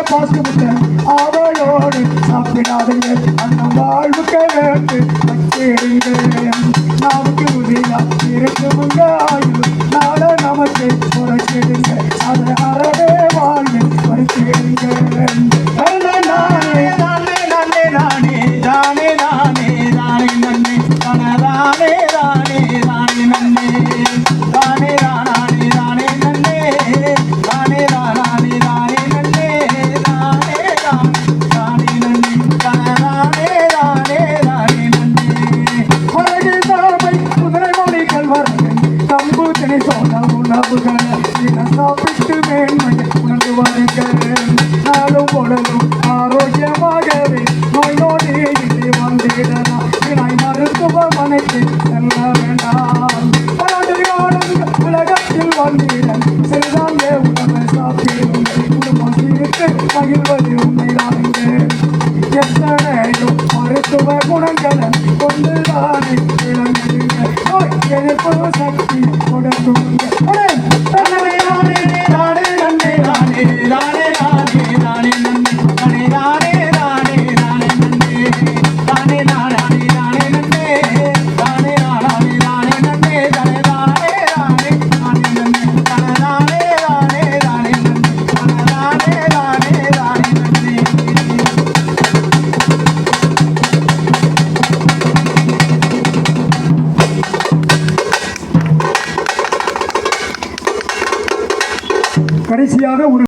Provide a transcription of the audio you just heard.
பாசுமுட்ட அவளோடு சாப்பிடாதீங்க அந்த வாழ்வுக்கு வேண்டு வச்சிருங்க நமக்கு உதவியா இருக்குமுங்க ஆயுள் நாள நமக்கு குறைச்சிடுங்க அதை அறவே வாழ்வு வச்சிருங்க சாப்பிட்டு மேன்மை உணர்ந்து வருகிறேன் நாளும் பொழுதும் ஆரோக்கியமாகவே நோய் நோடி இன்றி வந்திடலாம் வினை மருத்துவமனைக்கு செல்ல வேண்டாம் உலகத்தில் வந்திடன் சிறுதாங்க உணவை சாப்பிடுங்கள் குடும்பம் சிரித்து மகிழ்வது உண்மைதானுங்க எத்தனையும் மருத்துவ குணங்களை கொண்டுதானே விளங்குங்க நோய் எதிர்ப்பு சக்தி கொடுக்குங்க கடைசியாக ஒரு